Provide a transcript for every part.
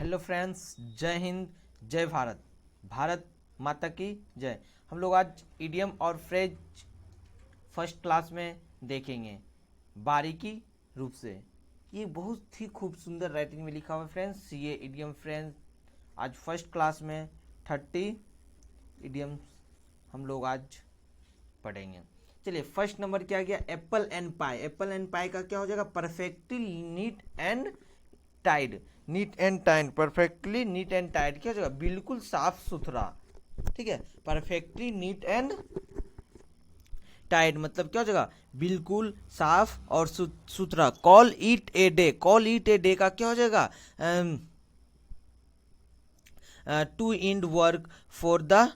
Hello friends, जय हिंद, जय भारत। भारत माता की जय। हम लोग आज इडियम और फ्रेज फर्स्ट क्लास में देखेंगे बारीकी रूप से। ये बहुत ही खूब सुंदर राइटिंग में लिखा हुआ है फ्रेंड्स। ये इडियम फ्रेंड्स आज फर्स्ट क्लास में 30 इडियम हम लोग आज पढ़ेंगे। चलिए, फर्स्ट नंबर क्या गया? Apple and pie. Apple and pie का क्या हो जाएगा? Perfectly neat and tidy. Neat and tidy, perfectly neat and tidy क्या हो जाएगा? बिल्कुल साफ सुथरा। ठीक है, परफेक्टली नीट एंड टाइड मतलब क्या हो जाएगा? बिल्कुल साफ और सुथरा। Call it a day. Call it a day का क्या हो जाएगा? To end work for the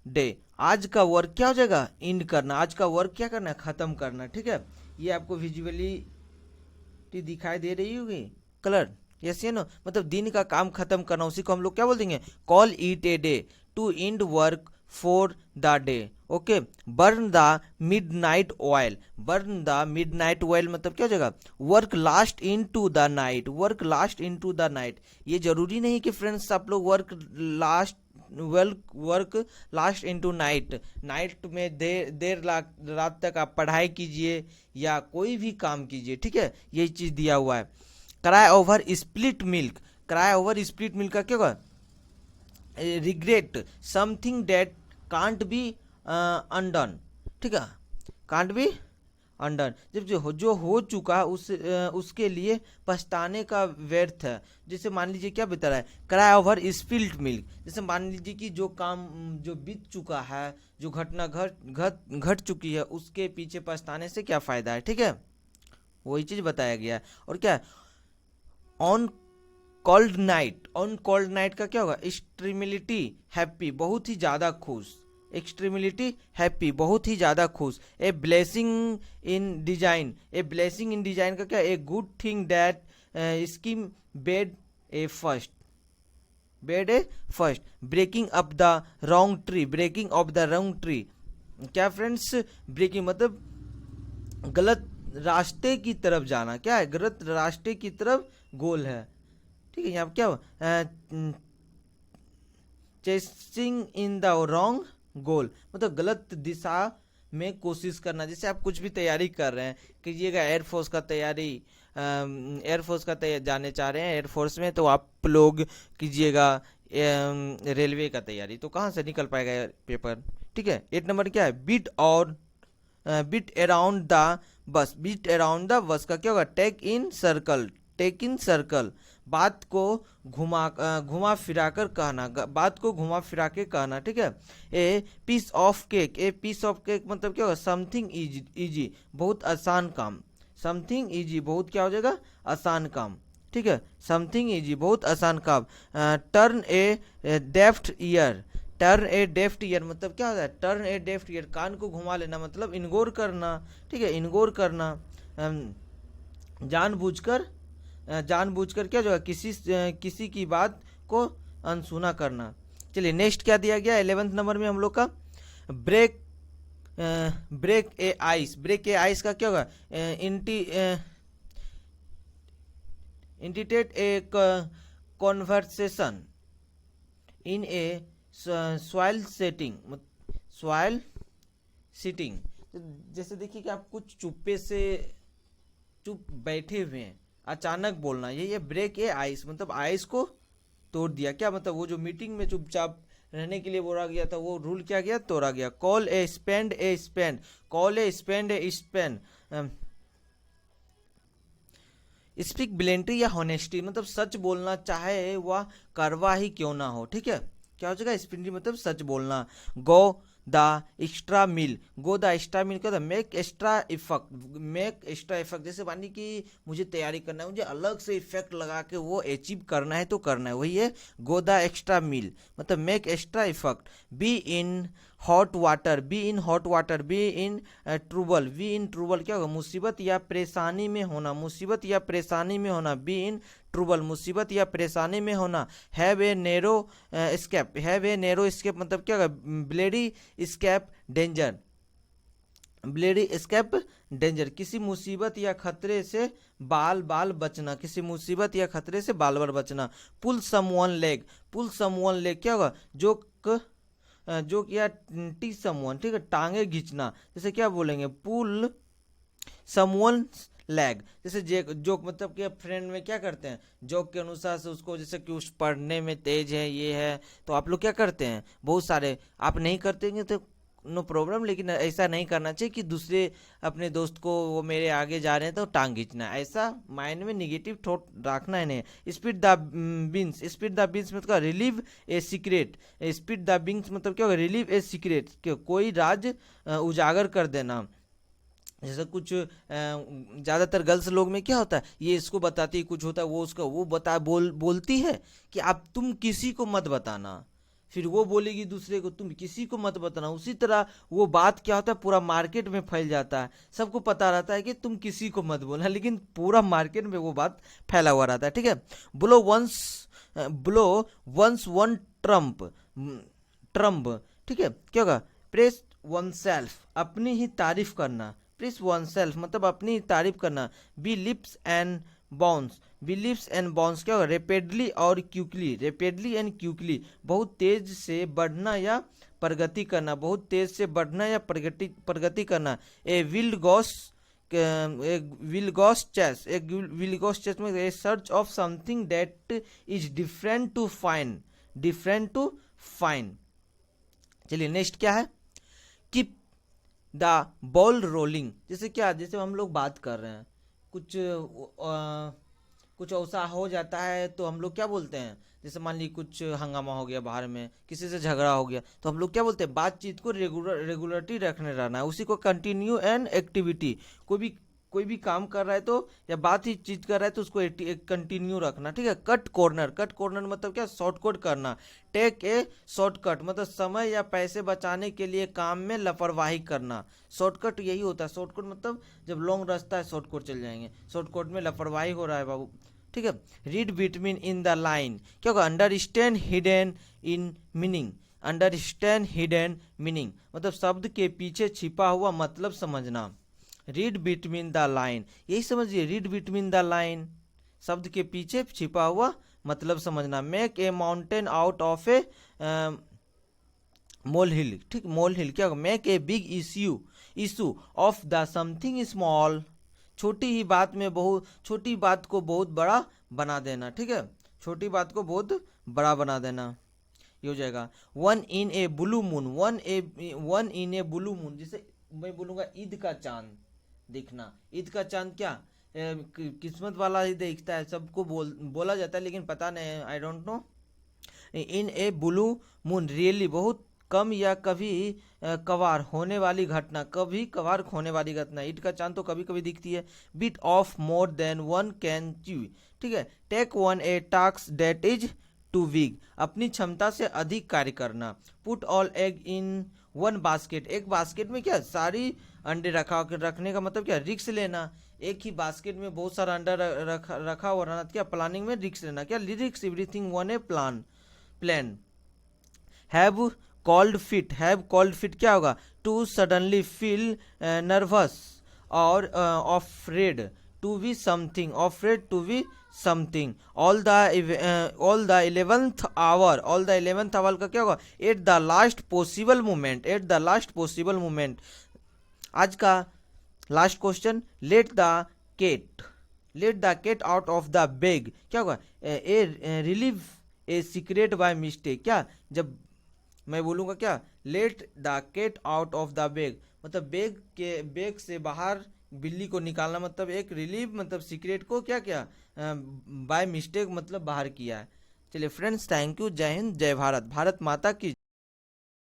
day. आज का वर्क क्या हो जाएगा? एंड करना। आज का वर्क क्या करना है? खत्म करना। ठीक है, ये आपको विजुअलिटी दिखाई दे रही होगी, कलर। यस ये नो, मतलब दिन का काम खत्म करना, उसी को हम लोग क्या बोल देंगे? Call it a day to end work for the day. Okay, burn the midnight oil. Burn the midnight oil मतलब क्या हो जाएगा? Work last into the night. Work last into the night. ये जरूरी नहीं कि friends आप लोग work last into night. Night में देर रात तक आप पढ़ाई कीजिए या कोई भी काम कीजिए। ठीक है, यही चीज दिया हुआ है। Cry over split milk. Cry over split milk का क्या होगा? Regret something that can't be undone. ठीक है, कांट बी अनडन, जब जो हो चुका उसके लिए पछताने का व्यर्थ है। जैसे मान लीजिए क्या बता रहा है? Cry over spilled milk. जैसे मान लीजिए कि जो काम जो बीत चुका है, जो घटना घट चुकी है, उसके पीछे पछताने से क्या फायदा है। ठीक है, वही चीज बताया गया है। और क्या है? On cold night. On cold night का क्या होगा? एक्सट्रीमिलिटी हैप्पी, बहुत ही ज्यादा खुश। एक्सट्रीमिलिटी हैप्पी, बहुत ही ज्यादा खुश। A blessing in disguise. A blessing in disguise का क्या? ए गुड थिंग दैट स्कीम bad at first. Bad at first. Barking up the wrong tree. Barking up the wrong tree क्या फ्रेंड्स? ब्रेकिंग मतलब गलत रास्ते की तरफ जाना। क्या है? गलत रास्ते की तरफ गोल है। ठीक है, यहाँ पे क्या हो? चेसिंग इन द रॉन्ग गोल मतलब गलत दिशा में कोशिश करना। जैसे आप कुछ भी तैयारी कर रहे हैं, कीजिएगा एयरफोर्स का तैयारी, एयरफोर्स का जाने चाह रहे हैं एयरफोर्स में, तो आप लोग कीजिएगा रेलवे का तैयारी, तो कहाँ से निकल पाएगा पेपर। ठीक है, 8 नंबर क्या है? Bit around the bus. Bit around the bus का क्या होगा? टेक इन सर्कल। टेक इन सर्कल, बात को घुमा फिरा कर कहना। बात को घुमा फिरा के कहना। ठीक है, a piece of cake. A piece of cake मतलब क्या होगा? समथिंग इजी, बहुत आसान काम। समथिंग इजी, बहुत क्या हो जाएगा? आसान काम। ठीक है, समथिंग इजी, बहुत आसान काम। टर्न ए डेफ्ट ईयर। टर्न ए डेफ्ट ईयर मतलब क्या होता है? टर्न ए डेफ्ट ईयर, कान को घुमा लेना मतलब इग्नोर करना। ठीक है, इग्नोर करना। जानबूझकर क्या जो है? किसी की बात को अनसुना करना। चलिए, नेक्स्ट क्या दिया गया 11th नंबर में हम लोग का? Break break a ice. Break a ice का क्या होगा? Initiate a conversation in a social setting. Social setting, जैसे देखिए कि आप कुछ चुप बैठे हुए हैं, अचानक बोलना। ये ब्रेक ए आइस मतलब आइस को तोड़ दिया। क्या मतलब? वो जो मीटिंग में चुपचाप रहने के लिए बोला गया था, वो रूल क्या गया? तोड़ा गया। कॉल ए स्पेंड ए स्पेंड। कॉल ए स्पेंड ए स्पेंड। स्पीक ब्लेंट्री या होनेस्टी मतलब सच बोलना, चाहे वह करवा ही क्यों ना हो। ठीक है, क्या हो जाएगा? स्पिंडी मतलब सच बोलना। Go the extra mile. Go the extra mile क्या था? Make extra effort. Make extra effort, जैसे मानिए कि मुझे तैयारी करना है, मुझे अलग से इफेक्ट लगा के वो अचीव करना है तो करना है, वही है गो द एक्स्ट्रा मील मतलब make extra effort. Be in hot water. Be in hot water. Be in trouble. Be in trouble क्या होगा? मुसीबत या परेशानी में होना। मुसीबत या परेशानी में होना। बी इन ट्रूबल, मुसीबत या परेशानी में होना। Have a narrow escape. Have a narrow escape मतलब क्या होगा? Barely escape danger. Barely escape danger, किसी मुसीबत या खतरे से बाल बाल बचना, किसी मुसीबत या खतरे से बाल बाल बचना। पुल समवन लेग, पुल समवन लेग क्या होगा, जो या टी समवन, ठीक है, टांगे खींचना। जैसे क्या बोलेंगे, पुल समवन लैग, जैसे जोक मतलब कि फ्रेंड में क्या करते हैं, जोक के अनुसार से उसको, जैसे कि उस पढ़ने में तेज है, ये है, तो आप लोग क्या करते हैं, बहुत सारे, आप नहीं करते तो नो प्रॉब्लम, लेकिन ऐसा नहीं करना चाहिए कि दूसरे अपने दोस्त को, वो मेरे आगे जा रहे हैं तो टांग खींचना, ऐसा माइंड में निगेटिव थॉट रखना है नहीं। Spill the beans, spill the beans मतलब reveal a secret, spill the beans मतलब क्या होगा, रिलीव ए सीक्रेट, कोई राज उजागर कर देना। जैसे कुछ ज़्यादातर गर्ल्स लोग में क्या होता है, ये इसको बताती है कुछ होता है, वो उसका वो बोलती है कि आप तुम किसी को मत बताना, फिर वो बोलेगी दूसरे को तुम किसी को मत बताना। उसी तरह वो बात क्या होता है, पूरा मार्केट में फैल जाता है, सबको पता रहता है कि तुम किसी को मत बोलना, लेकिन पूरा मार्केट में वो बात फैला हुआ रहता है, ठीक है। ब्लो वंस वन ट्रम्प, ठीक है, क्या होगा, प्रेस वन सेल्फ, अपनी ही तारीफ करना, प्रेस वन सेल्फ मतलब अपनी ही तारीफ करना। By leaps and bounds, by leaps and bounds क्या होगा, रेपिडली और क्विकली, रेपिडली एंड क्विकली, बहुत तेज से बढ़ना या प्रगति करना, बहुत तेज से बढ़ना या प्रगति करना। ए विल्ड गॉस चेस, एक विल्ड गॉस चेस में a search of something that is different to find. चलिए नेक्स्ट क्या है, कीप द बॉल रोलिंग, जैसे क्या, जैसे हम लोग बात कर रहे हैं, कुछ ऐसा हो जाता है तो हम लोग क्या बोलते हैं, जैसे मान ली कुछ हंगामा हो गया बाहर में, किसी से झगड़ा हो गया, तो हम लोग क्या बोलते हैं, बातचीत को रेगुलरिटी रखने रहना है, उसी को कंटिन्यू एंड एक्टिविटी, कोई भी काम कर रहा है तो, या बात ही चीज कर रहा है तो उसको कंटिन्यू रखना, ठीक है। कट कॉर्नर मतलब क्या, शॉर्टकट करना। टेक ए शॉर्टकट मतलब समय या पैसे बचाने के लिए काम में लापरवाही करना, शॉर्टकट यही होता है। शॉर्टकट मतलब जब लॉन्ग रास्ता है शॉर्टकट चल जाएंगे, शॉर्टकट में लापरवाही हो रहा है बाबू, ठीक है। Read between in the line क्या होगा, understand hidden in meaning, understand hidden meaning मतलब शब्द के पीछे छिपा हुआ मतलब समझना। रीड बिटवीन द लाइन, यही समझिए, रीड बिटवीन द लाइन, शब्द के पीछे छिपा हुआ मतलब समझना। Make a mountain out of a molehill, ठीक, मोल हिल क्या होगा, make a big issue of the something small, छोटी बात को बहुत बड़ा बना देना, ठीक है, छोटी बात को बहुत बड़ा बना देना, ये हो जाएगा। One in A blue moon, जैसे मैं बोलूंगा ईद का चांद दिखना, ईद का चांद क्या, किस्मत वाला ही देखता है, सबको बोला जाता है, लेकिन पता नहीं, I don't know. In A blue moon really बहुत कम या कभी कभार होने वाली घटना, कभी कभार होने वाली घटना, ईद का चांद तो कभी कभी दिखती है। Bite off more than one can chew, ठीक है। Take on a task that is too big, अपनी क्षमता से अधिक कार्य करना। Put all eggs in one basket, एक बास्केट में क्या सारी अंडे रखने का मतलब क्या, रिक्स लेना, एक ही बास्केट में बहुत सारा अंडा रखा हुआ रहना, क्या प्लानिंग में रिक्स लेना, क्या रिक्स everything on a plan. Have cold feet क्या होगा, टू सडनली फील नर्वस और afraid to be something, all the 11th hour का क्या होगा, at the last possible moment. आज का last question, let the cat out of the bag क्या होगा, a reveal a secret by mistake, क्या, जब मैं बोलूँगा क्या, let the cat out of the bag मतलब बैग से बाहर बिल्ली को निकालना, मतलब एक रिलीव मतलब सीक्रेट को क्या बाय मिस्टेक मतलब बाहर किया है। चलिए फ्रेंड्स, थैंक यू, जय हिंद, जय भारत, भारत माता की।